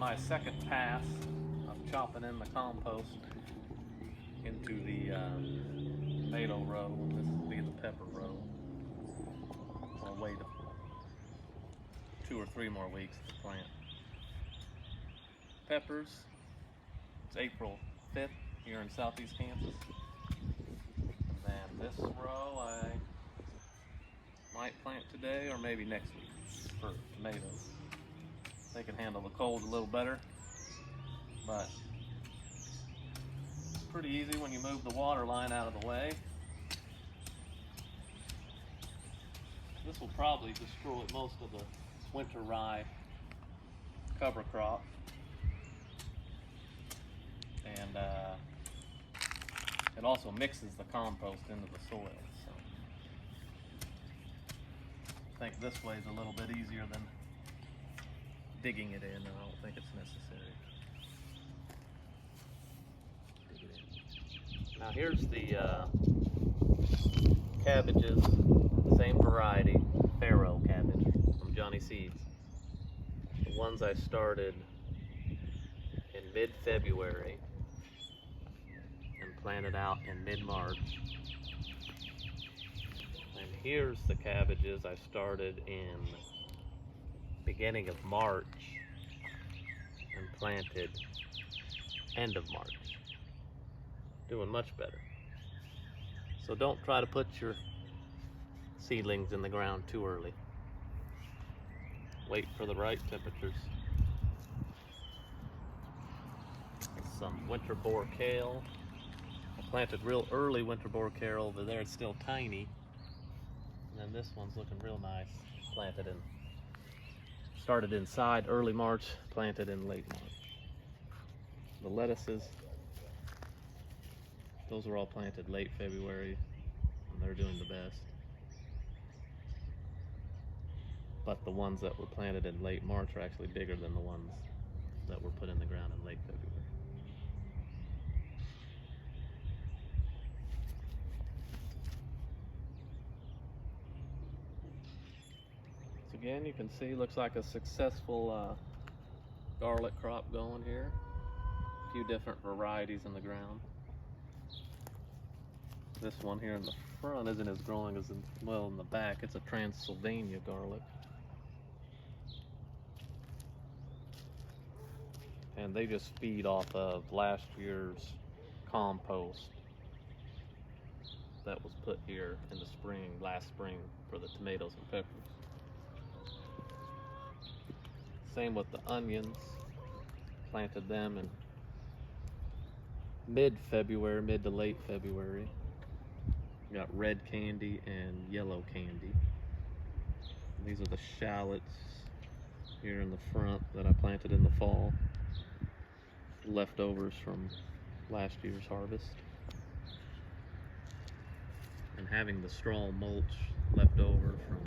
my second pass of chopping in the compost into the tomato row. This will be the pepper row. I'll wait 2 or 3 more weeks to plant peppers. It's April 5th here in southeast Kansas. And then this row I might plant today or maybe next week for tomatoes. They can handle the cold a little better, but it's pretty easy when you move the water line out of the way. This will probably destroy most of the winter rye cover crop, and it also mixes the compost into the soil. So I think this way is a little bit easier than digging it in, and I don't think it's necessary. Dig it in. Now here's the cabbages, same variety, farro cabbage from Johnny Seeds. The ones I started in mid-February and planted out in mid-March. And here's the cabbages I started in beginning of March and planted end of March. Doing much better. So don't try to put your seedlings in the ground too early. Wait for the right temperatures. Some winter boar kale. I planted real early winter boar kale over there. It's still tiny. And then this one's looking real nice. Started inside early March, planted in late March. The lettuces, those were all planted late February, and they're doing the best. But the ones that were planted in late March are actually bigger than the ones that were put in the ground in late February. So again, you can see, looks like a successful garlic crop going here. A few different varieties in the ground. This one here in the front isn't as growing as well in the back. It's a Transylvania garlic. And they just feed off of last year's compost that was put here in the spring, last spring, for the tomatoes and peppers. Same with the onions. Planted them in mid-February, mid to late February. We got red candy and yellow candy. And these are the shallots here in the front that I planted in the fall. Leftovers from last year's harvest. And having the straw mulch left over from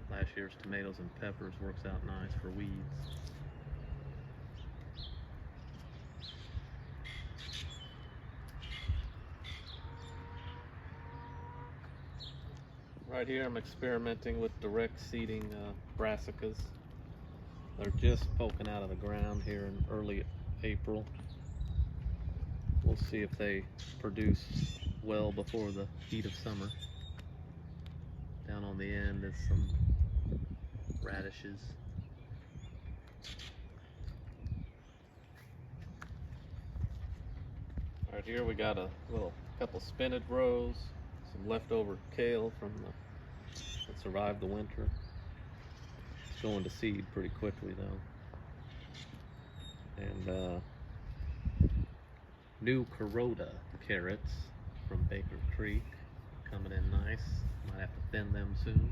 last year's tomatoes and peppers works out nice for weeds. Right here I'm experimenting with direct seeding brassicas. They're just poking out of the ground here in early April. We'll see if they produce well before the heat of summer. Down on the end is some radishes. Right here we got a couple spinach rows, some leftover kale from that survived the winter. It's going to seed pretty quickly though. And new Corota carrots from Baker Creek coming in nice. Might have to thin them soon.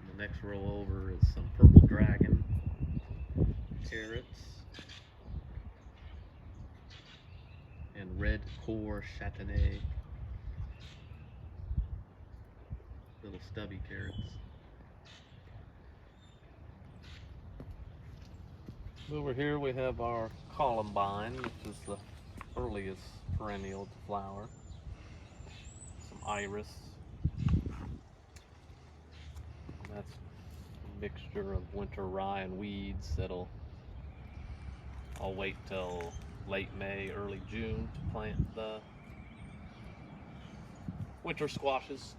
And the next row over is some Purple Dragon carrots and Red Core Châtenay, little stubby carrots. Over here we have our columbine, which is the earliest perennial to flower. Some iris. That's mixture of winter rye and weeds I'll wait till late May, early June to plant the winter squashes.